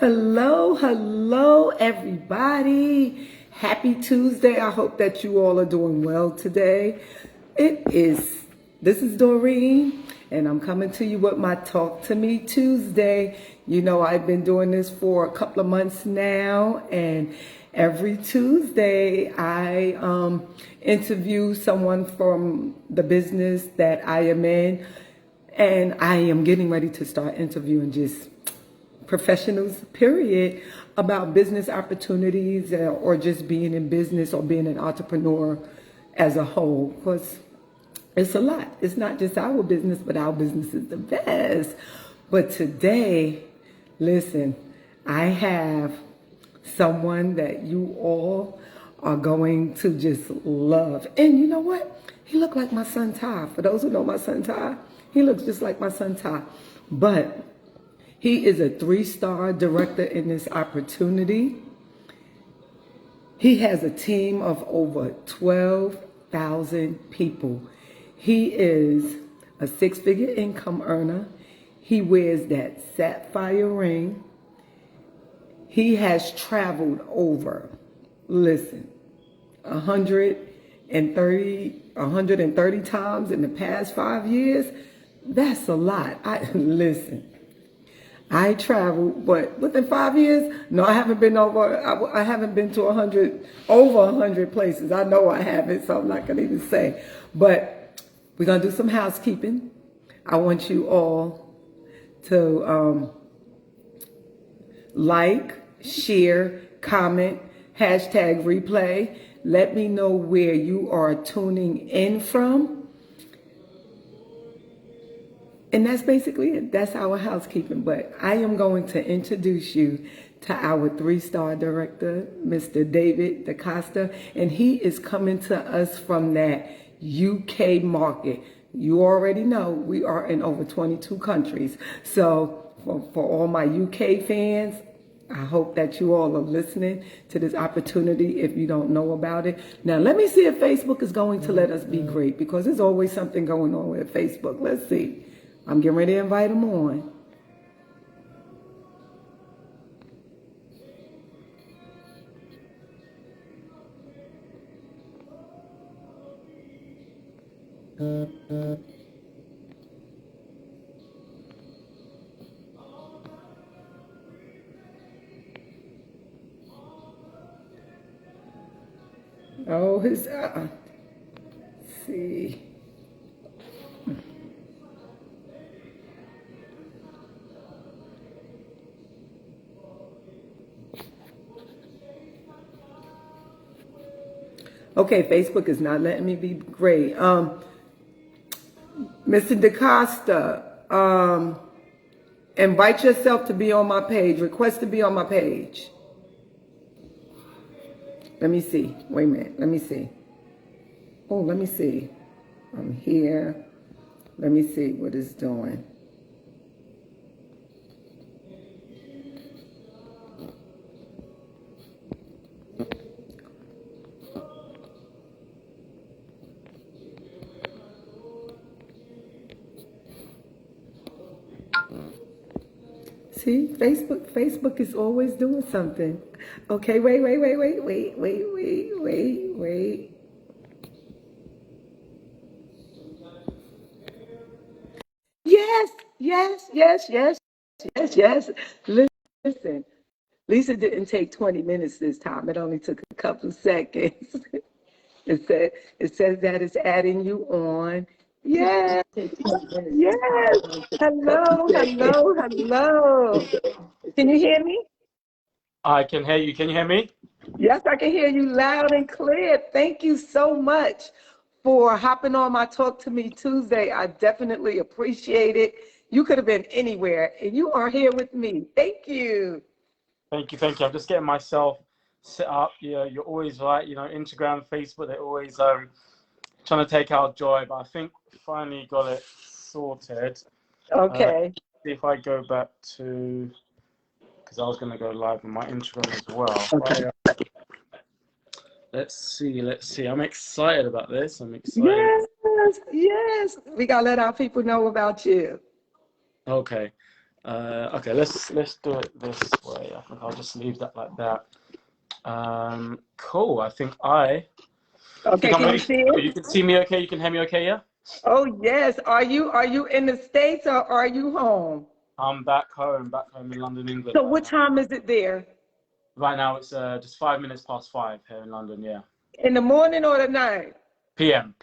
Hello, hello, everybody. Happy Tuesday. I hope that you all are doing well today. This is Doreen, and I'm coming to you with my Talk to Me Tuesday. You know, I've been doing this for a couple of months now, and every Tuesday I interview someone from the business that I am in, and I am getting ready to start interviewing just professionals, period, about business opportunities or just being in business or being an entrepreneur as a whole. Because it's a lot. It's not just our business, but our business is the best. But today, listen, I have someone that you all are going to just love. And you know what? He looked like my son Ty. For those who know my son Ty, he looks just like my son Ty. But he is a 3-star director in this opportunity. He has a team of over 12,000 people. He is a 6-figure income earner. He wears that sapphire ring. He has traveled over, listen, 130 times in the past 5 years. That's a lot. Listen. I traveled, but within 5 years, no, I haven't been I haven't been to over 100 places. I know I haven't, so I'm not going to even say. But we're going to do some housekeeping. I want you all to like, share, comment, hashtag replay. Let me know where you are tuning in from. And that's basically it. That's our housekeeping. But I am going to introduce you to our 3-star director, Mr. David DaCosta. And he is coming to us from that UK market. You already know we are in over 22 countries. So for all my UK fans, I hope that you all are listening to this opportunity if you don't know about it. Now, let me see if Facebook is going to let us be great, because there's always something going on with Facebook. Let's see. I'm getting ready to invite him on. Oh, let's see. Okay, Facebook is not letting me be great. Mr. DaCosta, invite yourself to be on my page. Request to be on my page. Let me see. Wait a minute. Let me see. Oh, let me see. I'm here. Let me see what it's doing. See, Facebook is always doing something. Okay, wait. Yes. Listen, Lisa didn't take 20 minutes this time. It only took a couple of seconds. It says that it's adding you on. Yes. Hello. Can you hear me? I can hear you. Can you hear me? Yes, I can hear you loud and clear. Thank you so much for hopping on my Talk to Me Tuesday. I definitely appreciate it. You could have been anywhere, and you are here with me. Thank you. Thank you. I'm just getting myself set up. Yeah, you're always right. You know, Instagram, Facebook, they're always trying to take our joy, but I think finally got it sorted. Okay. See if I go back to, because I was going to go live on my Instagram as well. Okay. Let's see. I'm excited about this. I'm excited. Yes. We got to let our people know about you. Okay. Okay, let's do it this way. I think I'll just leave that like that. Cool. I think Okay, I'm can you ready. see it? You can see me okay. You can hear me okay. Yeah. Oh yes. Are you in the States or are you home? I'm back home in London, England So right what now. time is it there? Right now it's just 5 minutes past 5 here in London. Yeah. In the morning or the night? PM.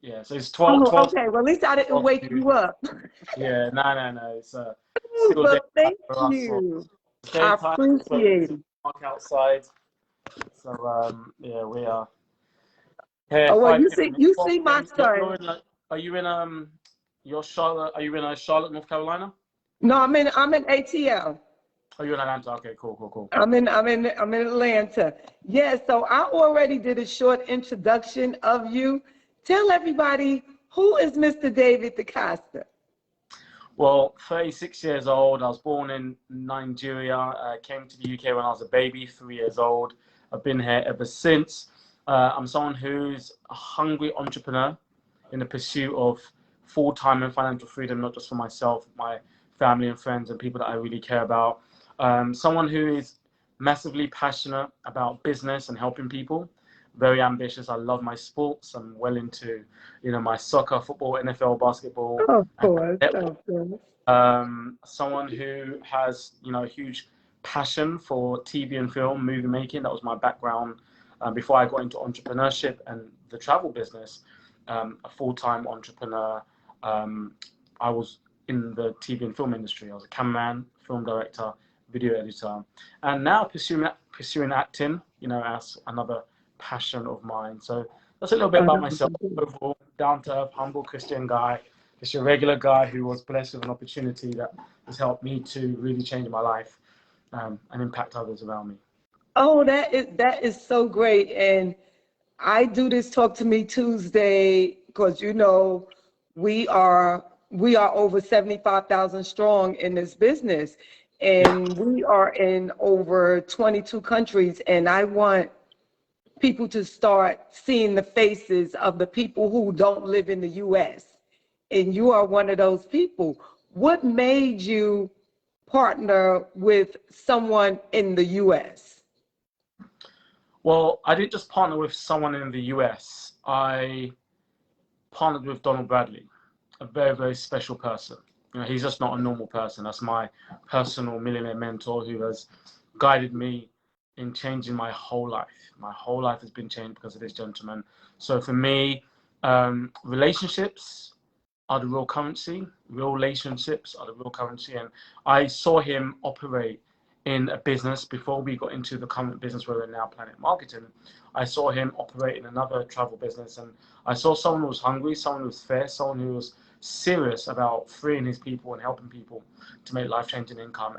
Yeah. So it's 12, Oh, 12, okay. Well, at least I didn't 12 wake noon. you up. Yeah. No. It's Oh, still well, daytime thank for us. So you. it's I daytime. Just waiting appreciate to it. walk outside. So yeah, we are here Oh, well, 5 p.m. It's you 12 see my p.m. son. Are you in you're Charlotte? Are you in Charlotte, North Carolina? No, I'm in ATL. Are you in Atlanta? Okay, cool. I'm in Atlanta. Yeah, so I already did a short introduction of you. Tell everybody, who is Mr. David DaCosta? Well, 36 years old. I was born in Nigeria. Came to the UK when I was a baby, 3 years old. I've been here ever since. I'm someone who's a hungry entrepreneur in the pursuit of full-time and financial freedom, not just for myself, my family and friends and people that I really care about. Someone who is massively passionate about business and helping people. Very ambitious. I love my sports. I'm well into, my soccer, football, NFL, basketball, Of and course, netball. of course. Someone who has, a huge passion for TV and film, movie making. That was my background before I got into entrepreneurship and the travel business. A full-time entrepreneur. I was in the TV and film industry. I was a cameraman, film director, video editor, and now pursuing acting. As another passion of mine. So that's a little bit about myself. Overall, down-to-earth, humble Christian guy. Just a regular guy who was blessed with an opportunity that has helped me to really change my life and impact others around me. Oh, that is so great. And I do this Talk to Me Tuesday because we are over 75,000 strong in this business, Yeah. and we are in over 22 countries. And I want people to start seeing the faces of the people who don't live in the U.S. And you are one of those people. What made you partner with someone in the U.S.? Well, I didn't just partner with someone in the US. I partnered with Donald Bradley, a very, very special person. He's just not a normal person. That's my personal millionaire mentor who has guided me in changing my whole life. My whole life has been changed because of this gentleman. So for me, relationships are the real currency. Real relationships are the real currency. And I saw him operate in a business before we got into the current business we're in now, Planet Marketing. I saw him operate in another travel business, and I saw someone who was hungry, someone who was fair, someone who was serious about freeing his people and helping people to make life-changing income.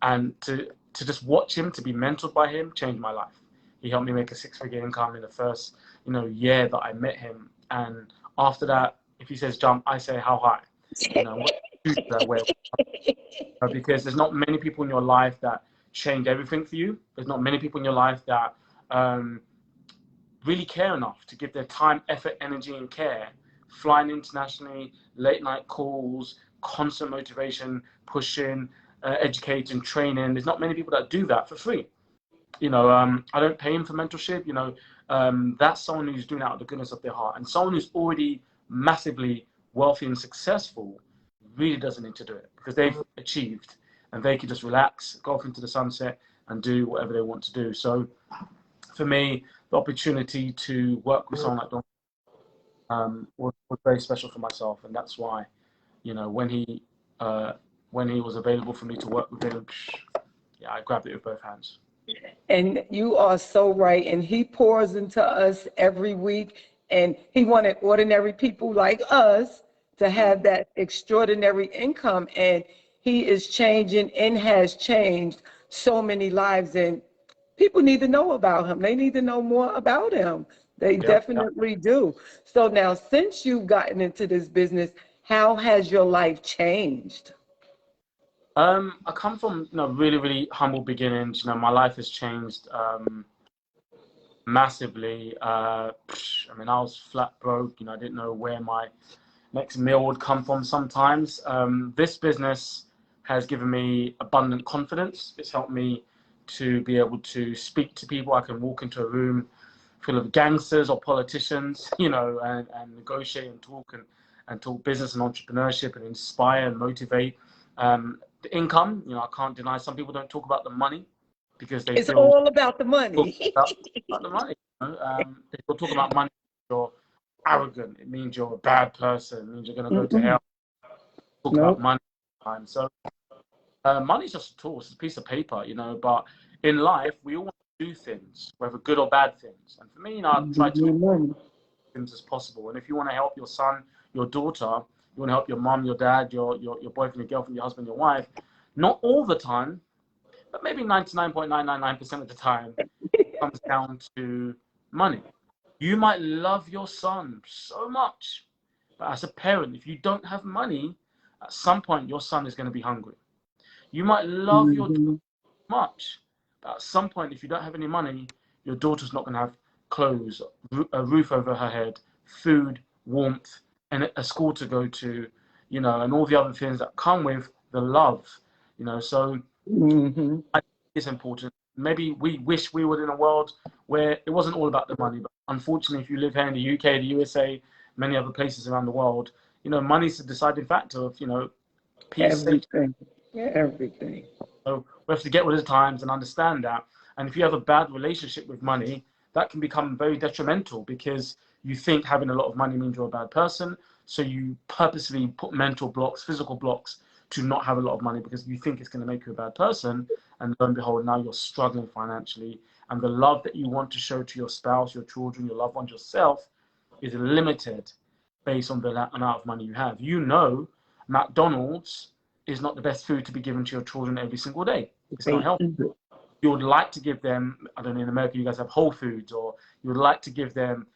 And to just watch him, to be mentored by him, changed my life. He helped me make a six-figure income in the first, year that I met him. And after that, if he says jump, I say how high. What shoes do I wear? Because there's not many people in your life that change everything for you. There's not many people in your life that um, really care enough to give their time, effort, energy, and care, flying internationally, late night calls, constant motivation, pushing, educating, training. There's not many people that do that for free. I don't pay him for mentorship. That's someone who's doing it out of the goodness of their heart, and someone who's already massively wealthy and successful really doesn't need to do it because they've achieved and they can just relax, go off into the sunset, and do whatever they want to do. So for me, the opportunity to work with someone like Don was very special for myself, and that's why, when he was available for me to work with him, yeah, I grabbed it with both hands. And you are so right. And he pours into us every week. And he wanted ordinary people like us to have that extraordinary income. And he is changing and has changed so many lives. And people need to know about him. They need to know more about him. They Yeah, yeah. definitely do. So now, since you've gotten into this business, how has your life changed? I come from really, really humble beginnings. My life has changed massively. I was flat broke. I didn't know where my next meal would come from sometimes. This business has given me abundant confidence. It's helped me to be able to speak to people. I can walk into a room full of gangsters or politicians, and negotiate and talk business and entrepreneurship and inspire and motivate. The income, I can't deny some people don't talk about the money because they It's feel all about the money. about the money. If you're talking about money, you're arrogant. It means you're a bad person. It means you're going to go to hell. Talk about money all the time. So money's just a tool. It's a piece of paper, but in life, we all want to do things, whether good or bad things. And for me, I try to do things as possible. And if you want to help your son, your daughter, you want to help your mom, your dad, your boyfriend, your girlfriend, your husband, your wife, not all the time, but maybe 99.999% of the time, it comes down to money. You might love your son so much, but as a parent, if you don't have money, at some point your son is going to be hungry. You might love your daughter much, but at some point, if you don't have any money, your daughter's not going to have clothes, a roof over her head, food, warmth, and a school to go to, and all the other things that come with the love, So I think it's important. Maybe we wish we were in a world where it wasn't all about the money, but unfortunately, if you live here in the UK, the USA, many other places around the world, money's the deciding factor of, peace, Everything. Everything. So we have to get with the times and understand that. And if you have a bad relationship with money, that can become very detrimental because you think having a lot of money means you're a bad person. So you purposely put mental blocks, physical blocks to not have a lot of money because you think it's going to make you a bad person. And lo and behold, now you're struggling financially. And the love that you want to show to your spouse, your children, your loved ones, yourself is limited based on the amount of money you have. McDonald's is not the best food to be given to your children every single day. It's not healthy. You would like to give them, I don't know, in America you guys have Whole Foods, or you would like to give them,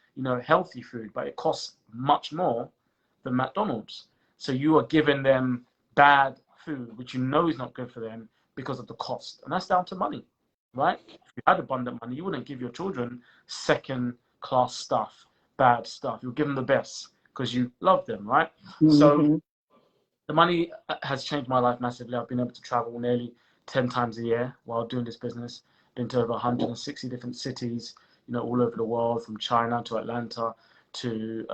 healthy food, but it costs much more than McDonald's. So you are giving them bad food, which is not good for them because of the cost. And that's down to money, right? If you had abundant money, you wouldn't give your children second-class stuff, bad stuff. You'll give them the best because you love them, right? So the money has changed my life massively. I've been able to travel nearly 10 times a year while doing this business. Been to over 160 different cities, all over the world, from China to Atlanta to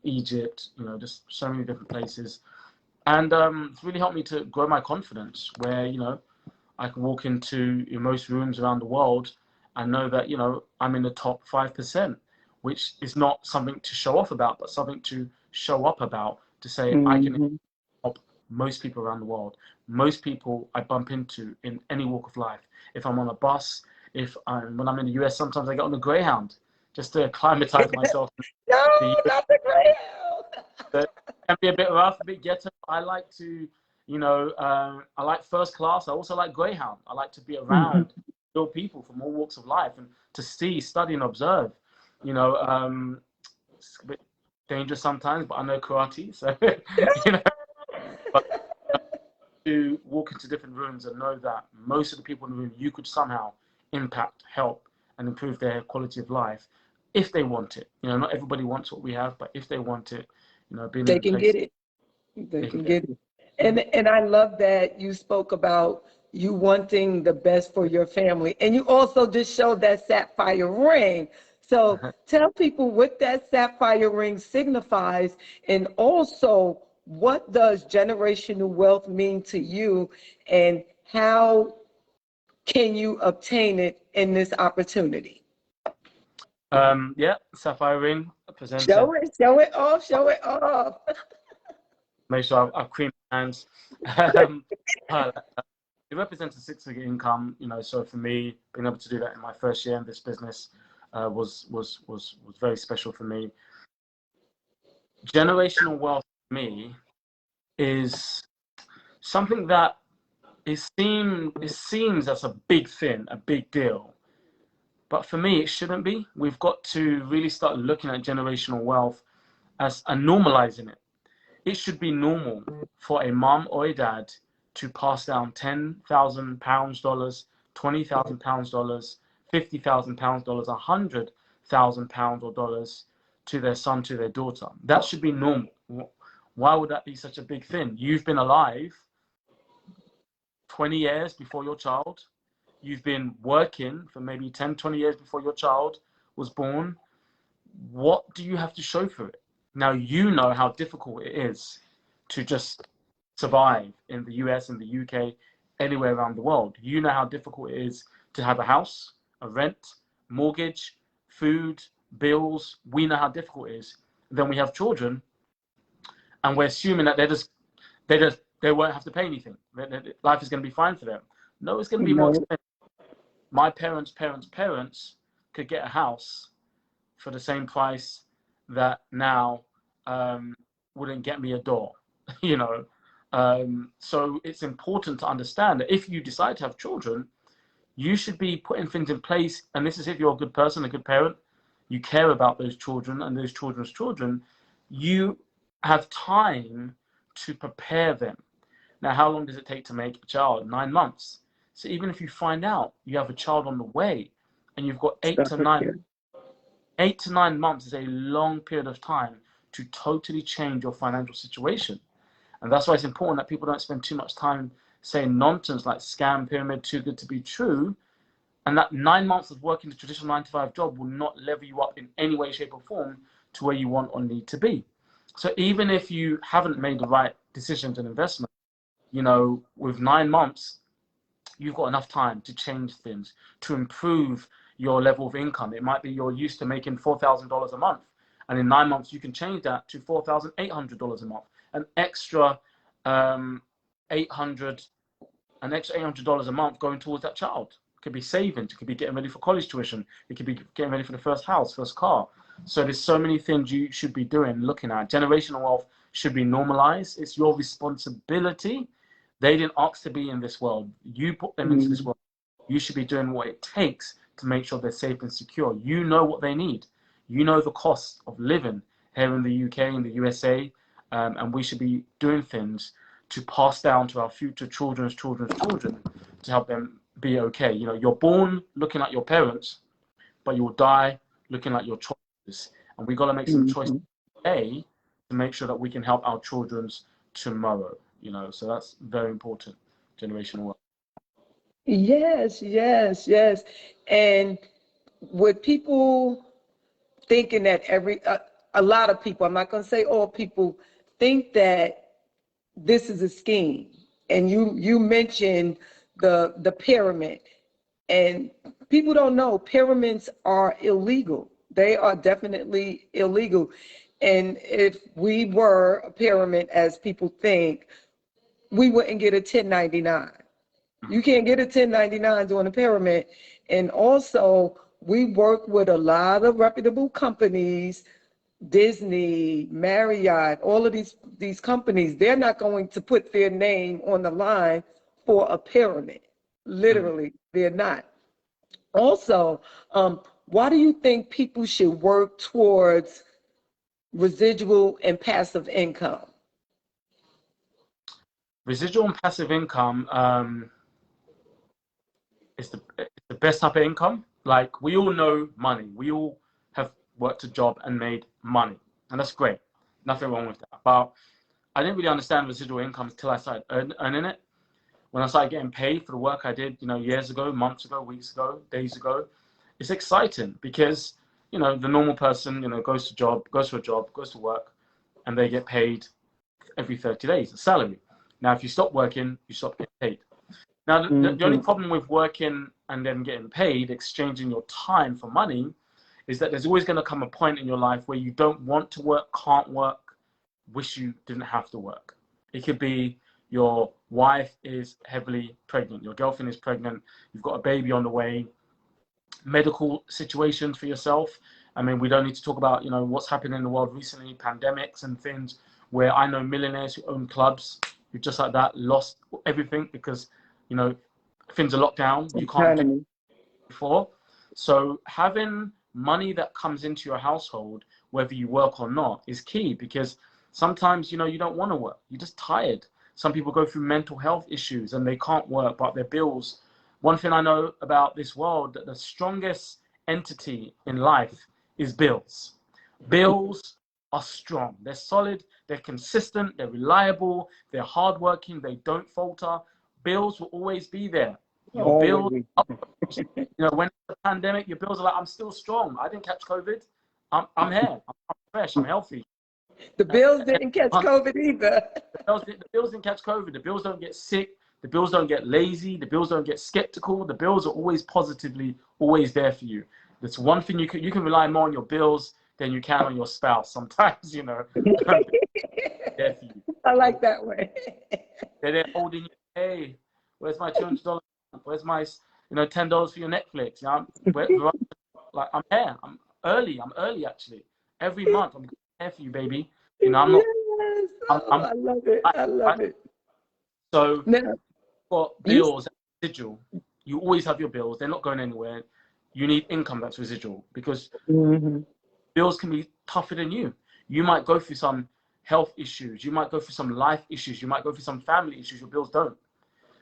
Egypt, just so many different places. And it's really helped me to grow my confidence where, I can walk into most rooms around the world and know that, I'm in the top 5%, which is not something to show off about, but something to show up about, to say I can help most people around the world, most people I bump into in any walk of life. If I'm on a bus, when I'm in the US, sometimes I get on the Greyhound just to acclimatize myself. No, not the Greyhound. It can be a bit rough, a bit ghetto. I like to, I like first class. I also like Greyhound. I like to be around real people from all walks of life and to see, study, and observe. It's a bit dangerous sometimes, but I know karate, so But to walk into different rooms and know that most of the people in the room you could somehow impact, help, and improve their quality of life if they want it. Not everybody wants what we have, but if they want it, being They in can place, get it. They can get it. And I love that you spoke about you wanting the best for your family. And you also just showed that sapphire ring. So tell people what that sapphire ring signifies, and also what does generational wealth mean to you, and how can you obtain it in this opportunity? sapphire ring presented. Show it off. Make sure I've creamed my hands. It represents a six-figure income, so for me, being able to do that in my first year in this business was very special for me. Generational wealth for me is something that it seems as a big thing, a big deal. But for me, it shouldn't be. We've got to really start looking at generational wealth and normalizing it. It should be normal for a mom or a dad to pass down £10,000 dollars, £20,000 dollars, £50,000 dollars, £100,000 or dollars to their son, to their daughter. That should be normal. Why would that be such a big thing? You've been alive 20 years before your child. You've been working for maybe 10, 20 years before your child was born. What do you have to show for it? Now, you know how difficult it is to just survive in the US, in the UK, anywhere around the world. You know how difficult it is to have a house, a rent, mortgage, food, bills. We know how difficult it is. Then we have children, and we're assuming that they won't have to pay anything. Life is going to be fine for them. No, it's going to be more No. expensive. My parents' could get a house for the same price that now wouldn't get me a door, you know. So it's important to understand that if you decide to have children, you should be putting things in place. And this is if you're a good person, a good parent, you care about those children and those children's children, you have time to prepare them. Now, how long does it take to make a child? 9 months. So even if you find out you have a child on the way and you've got 8 to 9 months is a long period of time to totally change your financial situation. And that's why it's important that people don't spend too much time saying nonsense like scam, pyramid, too good to be true. And that 9 months of working the traditional 9 to 5 job will not level you up in any way, shape, or form to where you want or need to be. So even if you haven't made the right decisions and investment, you know, with 9 months, you've got enough time to change things, to improve your level of income. It might be you're used to making $4,000 a month, and in 9 months you can change that to $4,800 a month. An extra $800 a month going towards that child. It could be savings. It could be getting ready for college tuition. It could be getting ready for the first house, first car. So there's so many things you should be doing, looking at. Generational wealth should be normalized. It's your responsibility. They didn't ask to be in this world. You put them into this world. You should be doing what it takes to make sure they're safe and secure. You know what they need. You know the cost of living here in the UK, in the USA, and we should be doing things to pass down to our future children's children's children to help them be okay. You know, you're born looking at your parents, but you'll die looking at your choices. And we got to make some choices today to make sure that we can help our children's tomorrow. You know, so that's very important. Generational wealth. Yes, yes, yes. And with people thinking that a lot of people, I'm not going to say all people, think that this is a scheme. And you mentioned the pyramid. And people don't know pyramids are illegal. They are definitely illegal. And if we were a pyramid, as people think, we wouldn't get a 1099. You can't get a 1099 doing a pyramid. And also, we work with a lot of reputable companies, Disney, Marriott, all of these companies. They're not going to put their name on the line for a pyramid. Literally, they're not. Also, why do you think people should work towards residual and passive income? Residual and passive income is the best type of income. Like, we all know money. We all have worked a job and made money, and that's great. Nothing wrong with that. But I didn't really understand residual income until I started earning it. When I started getting paid for the work I did, you know, years ago, months ago, weeks ago, days ago, it's exciting because, you know, the normal person, you know, goes to a job, goes to work, and they get paid every 30 days, a salary. Now, if you stop working, you stop getting paid. Now, the only problem with working and then getting paid, exchanging your time for money, is that there's always going to come a point in your life where you don't want to work, can't work, wish you didn't have to work. It could be your wife is heavily pregnant, your girlfriend is pregnant, you've got a baby on the way, medical situations for yourself. I mean, we don't need to talk about, you know, what's happened in the world recently, pandemics and things, where I know millionaires who own clubs who just like that lost everything because, you know, things are locked down. You can't do it before. So having money that comes into your household, whether you work or not, is key, because sometimes, you know, you don't want to work. You're just tired. Some people go through mental health issues and they can't work, but their bills. One thing I know about this world, that the strongest entity in life is bills. Bills are strong. They're solid. They're consistent. They're reliable. They're hardworking. They don't falter. bills will always be there. Your bills, Always. you know, when the pandemic, your bills are like, I'm still strong. I didn't catch COVID. I'm here. I'm fresh. I'm healthy. The bills didn't catch COVID either. The bills didn't catch COVID. The bills don't get sick. The bills don't get lazy. The bills don't get skeptical. The bills are always positively, always there for you. That's one thing you can rely more on your bills than you can on your spouse. Sometimes, you know, there for you. I like that way. They're there holding you. Hey, where's my $200? Where's my, you know, $10 for your Netflix? You know, like I'm here. I'm early actually. Every month I'm there for you, baby. You know, I'm not. Yes. Oh, I love it. I love it. So, Now, for bills residual, you always have your bills. They're not going anywhere. You need income that's residual because bills can be tougher than you. You might go through some health issues. You might go through some life issues. You might go through some family issues. Your bills don't.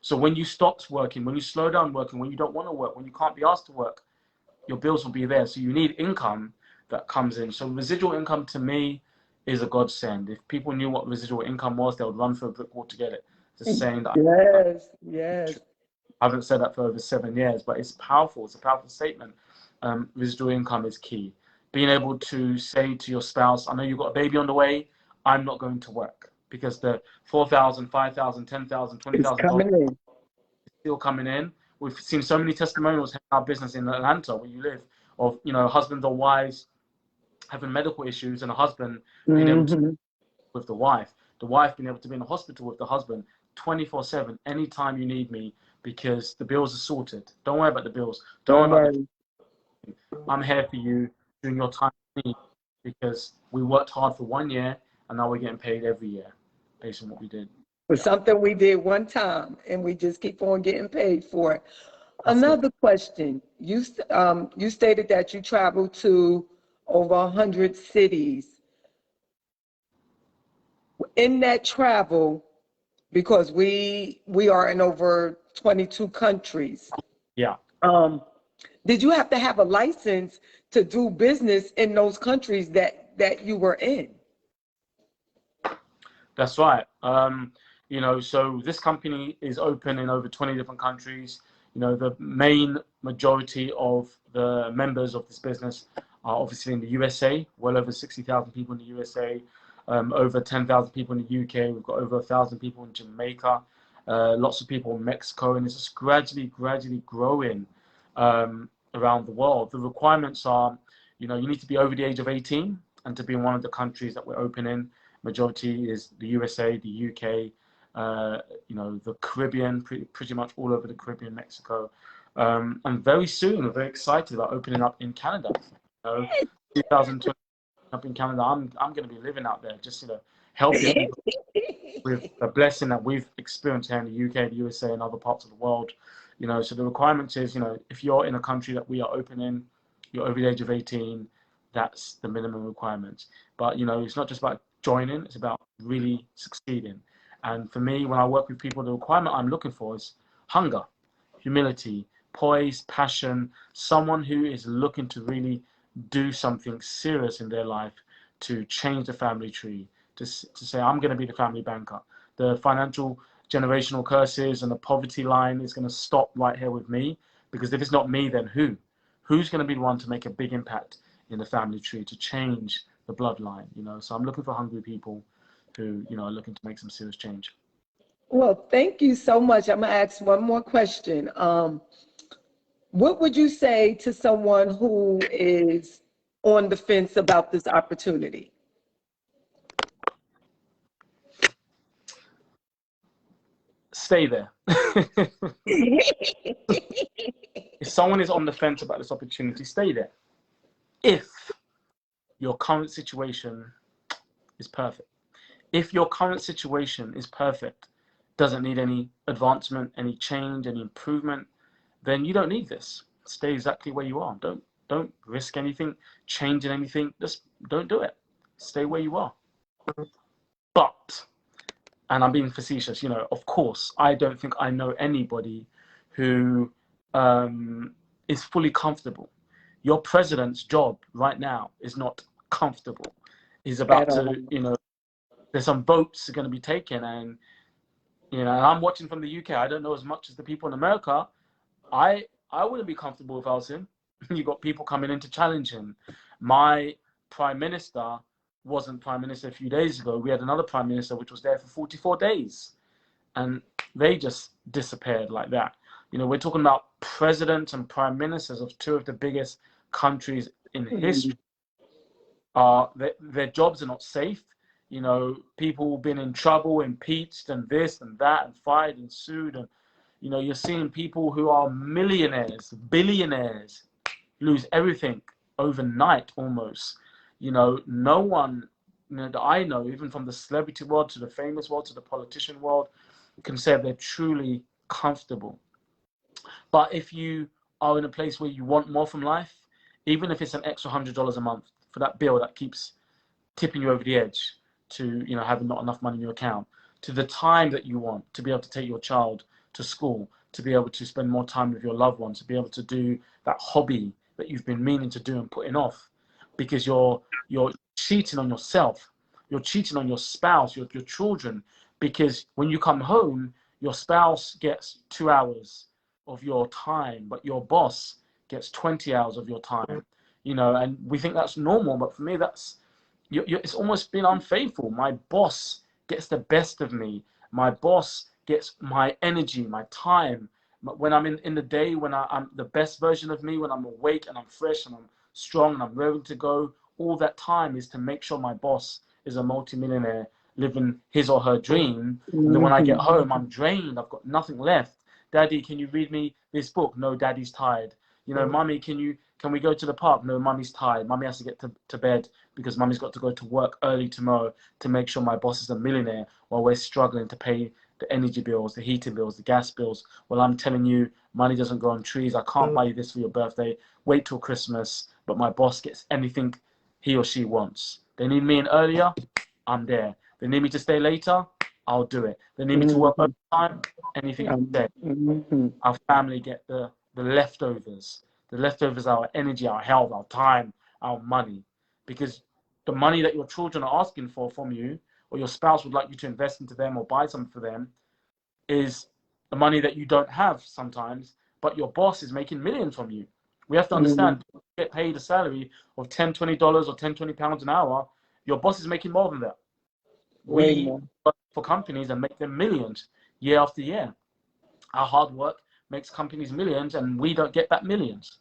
So when you stop working, when you slow down working, when you don't want to work, when you can't be asked to work, your bills will be there. So you need income that comes in. So residual income to me is a godsend. If people knew what residual income was, they would run for a brick wall to get it. It's a saying that yes. I haven't said that for over 7 years, but it's powerful. It's a powerful statement. Residual income is key. Being able to say to your spouse, I know you've got a baby on the way, I'm not going to work because the $4,000, $5,000, $10,000, $20,000 is still coming in. We've seen so many testimonials in our business in Atlanta, where you live, of, you know, husbands or wives having medical issues and a husband being able to with the wife being able to be in the hospital with the husband 24/7 anytime you need me, because the bills are sorted. Don't worry about the bills. Don't worry about I'm here for you during your time of need, because we worked hard for 1 year and now we're getting paid every year based on what we did. For something we did one time and we just keep on getting paid for it. Another question. You stated that you traveled to over 100 cities. In that travel, because we are in over 22 countries. Yeah. Did you have to have a license to do business in those countries that you were in? That's right. You know, so this company is open in over 20 different countries. You know, the main majority of the members of this business are obviously in the USA, well over 60,000 people in the USA, over 10,000 people in the UK. We've got over 1,000 people in Jamaica, lots of people in Mexico, and it's just gradually growing around the world. The requirements are, you know, you need to be over the age of 18 and to be in one of the countries that we're open in. Majority is the USA, the UK, you know, the Caribbean, pretty much all over the Caribbean, Mexico. And very soon, we're very excited about opening up in Canada. You know, 2020 up in Canada, I'm going to be living out there, just, you know, helping people with the blessing that we've experienced here in the UK, the USA, and other parts of the world. You know, so the requirement is, you know, if you're in a country that we are open in, you're over the age of 18, that's the minimum requirements. But, you know, it's not just about joining, it's about really succeeding. And for me, when I work with people, the requirement I'm looking for is hunger, humility, poise, passion, someone who is looking to really do something serious in their life to change the family tree, to say, I'm going to be the family banker. The financial generational curses and the poverty line is going to stop right here with me, because if it's not me, then who? Who's going to be the one to make a big impact in the family tree to change the bloodline? You know, so I'm looking for hungry people who, you know, are looking to make some serious change. Well, thank you so much. I'm gonna ask one more question. What would you say to someone who is on the fence about this opportunity? Stay there. If someone is on the fence about this opportunity, stay there. If your current situation is perfect. If your current situation is perfect, doesn't need any advancement, any change, any improvement, then you don't need this. Stay exactly where you are. Don't risk anything, changing anything. Just don't do it. Stay where you are. But, and I'm being facetious, you know, of course, I don't think I know anybody who is fully comfortable. Your president's job right now is not comfortable. He's about to, you know, there's some votes are going to be taken, and You know, and I'm watching from the UK. I don't know as much as the people in America. I wouldn't be comfortable if I was him. You got people coming in to challenge him. My prime minister wasn't prime minister a few days ago. We had another prime minister which was there for 44 days, and they just disappeared like that. You know, we're talking about presidents and prime ministers of two of the biggest countries in history. Their jobs are not safe. You know, people have been in trouble, impeached, and this and that, and fired and sued. And, you know, you're seeing people who are millionaires, billionaires, lose everything overnight almost. You know, no one, you know, that I know, even from the celebrity world to the famous world to the politician world, can say they're truly comfortable. But if you are in a place where you want more from life, even if it's an extra $100 a month for that bill that keeps tipping you over the edge to, you know, having not enough money in your account, to the time that you want to be able to take your child to school, to be able to spend more time with your loved ones, to be able to do that hobby that you've been meaning to do and putting off because you're cheating on yourself, you're cheating on your spouse, your children, because when you come home, your spouse gets 2 hours of your time, but your boss gets 20 hours of your time, you know, and we think that's normal, but for me, that's it's almost been unfaithful. My boss gets the best of me. My boss gets my energy, my time. When I'm in the day, when I'm the best version of me, when I'm awake and I'm fresh and I'm strong and I'm ready to go, all that time is to make sure my boss is a multimillionaire living his or her dream. And then when I get home, I'm drained. I've got nothing left. Daddy, can you read me this book? No, Daddy's tired. You know, Mummy, can we go to the park? No, Mummy's tired. Mummy has to get to bed because Mummy's got to go to work early tomorrow to make sure my boss is a millionaire while we're struggling to pay the energy bills, the heating bills, the gas bills. Well, I'm telling you, money doesn't grow on trees. I can't buy you this for your birthday. Wait till Christmas. But my boss gets anything he or she wants. They need me in earlier, I'm there. They need me to stay later, I'll do it. They need me to work overtime, anything you say. Our family get the leftovers. The leftovers are our energy, our health, our time, our money. Because the money that your children are asking for from you, or your spouse would like you to invest into them or buy something for them, is the money that you don't have sometimes, but your boss is making millions from you. We have to understand, you get paid a salary of $10, $20 or £10, £20 an hour, your boss is making more than that. We work for companies and make them millions year after year. Our hard work makes companies millions and we don't get that millions.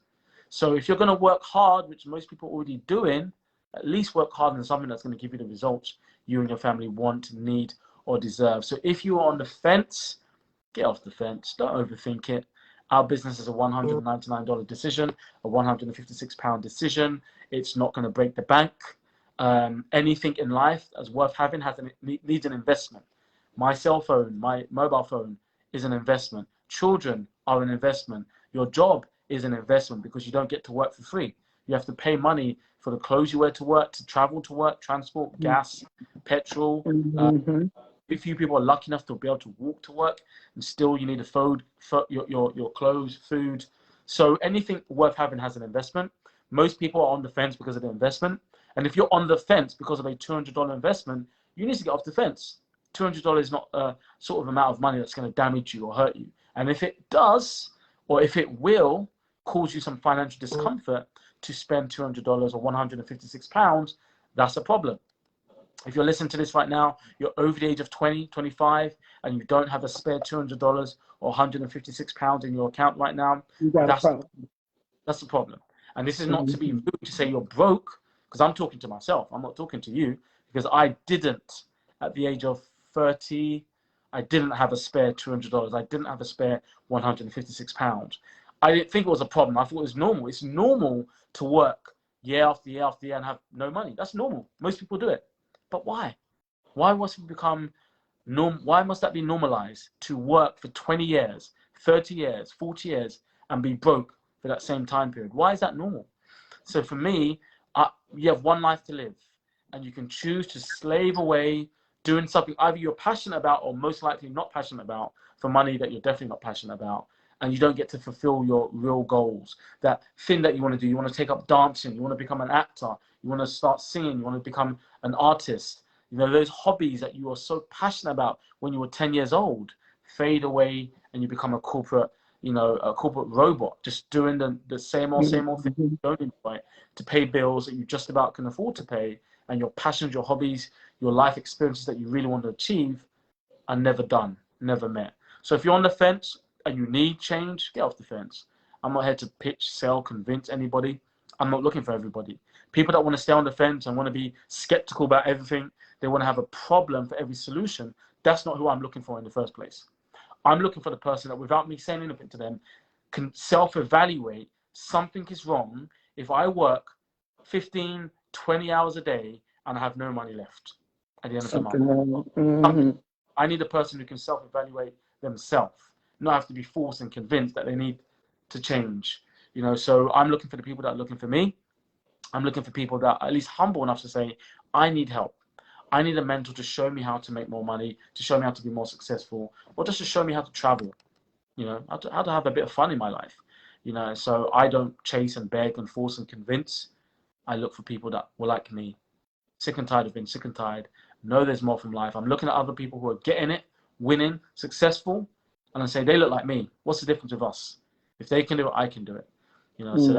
So if you're going to work hard, which most people are already doing, at least work hard on something that's going to give you the results you and your family want, need, or deserve. So if you are on the fence, get off the fence. Don't overthink it. Our business is a $199 decision, a £156 decision. It's not going to break the bank. Anything in life that's worth having needs an investment. My cell phone, my mobile phone is an investment. Children are an investment. Your job is an investment because you don't get to work for free. You have to pay money for the clothes you wear to work, to travel to work, transport, gas, petrol. Very few people are lucky enough to be able to walk to work, and still you need to fold your clothes, food. So anything worth having has an investment. Most people are on the fence because of the investment. And if you're on the fence because of a $200 investment, you need to get off the fence. $200 is not a sort of amount of money that's going to damage you or hurt you. And if it does, or if it will cause you some financial discomfort to spend $200 or £156, that's a problem. If you're listening to this right now, you're over the age of 20, 25, and you don't have a spare $200 or £156 in your account right now, that's the problem. And this is not to be rude to say you're broke, because I'm talking to myself. I'm not talking to you, because I didn't, at the age of 30, I didn't have a spare $200. I didn't have a spare £156. I didn't think it was a problem. I thought it was normal. It's normal to work year after year after year and have no money. That's normal. Most people do it. But why? Why must it become why must that be normalized to work for 20 years, 30 years, 40 years and be broke for that same time period? Why is that normal? So for me, you have one life to live, and you can choose to slave away doing something either you're passionate about or most likely not passionate about for money that you're definitely not passionate about, and you don't get to fulfill your real goals. That thing that you want to do, you want to take up dancing, you want to become an actor, you want to start singing, you want to become an artist, You know, those hobbies that you were so passionate about when you were 10 years old fade away and you become a corporate, you know, a corporate robot, just doing the same old thing you don't enjoy to pay bills that you just about can afford to pay, and your passions, your hobbies, your life experiences that you really want to achieve are never done, never met. So if you're on the fence and you need change, get off the fence. I'm not here to pitch, sell, convince anybody. I'm not looking for everybody. People that want to stay on the fence and want to be skeptical about everything, they want to have a problem for every solution, that's not who I'm looking for in the first place. I'm looking for the person that, without me saying anything to them, can self-evaluate something is wrong if I work 15, 20 hours a day and I have no money left at the end of the month. I need a person who can self-evaluate themselves, not have to be forced and convinced that they need to change. You know, so I'm looking for the people that are looking for me. I'm looking for people that are at least humble enough to say, I need help. I need a mentor to show me how to make more money, to show me how to be more successful, or just to show me how to travel, you know, how to have a bit of fun in my life. You know, so I don't chase and beg and force and convince. I look for people that were like me, sick and tired of being sick and tired, know there's more from life. I'm looking at other people who are getting it, winning, successful, and I say, they look like me. What's the difference with us? If they can do it, I can do it. You know, so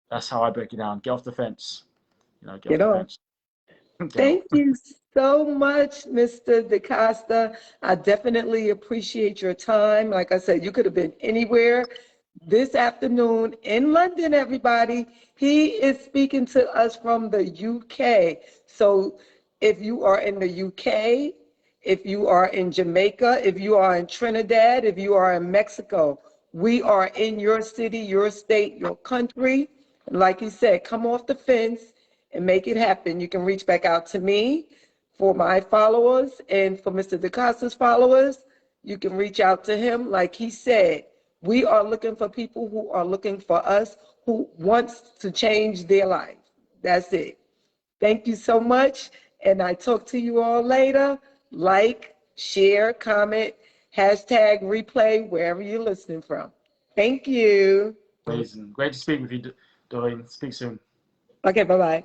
that's how I break it down. Get off the fence. You know, get off the fence. Thank you so much, Mr. DaCosta. I definitely appreciate your time. Like I said, you could have been anywhere this afternoon in London, everybody. He is speaking to us from the UK. So if you are in the UK, if you are in Jamaica, if you are in Trinidad, if you are in Mexico, we are in your city, your state, your country. And like you said, come off the fence and make it happen. You can reach back out to me for my followers, and for Mr. DaCosta's followers, you can reach out to him. Like he said, we are looking for people who are looking for us, who wants to change their life. That's it. Thank you so much, and I talk to you all later. Like, share, comment, hashtag replay, wherever you're listening from. Thank you. Amazing. Great to speak with you, Doreen. Speak soon. Okay, bye-bye.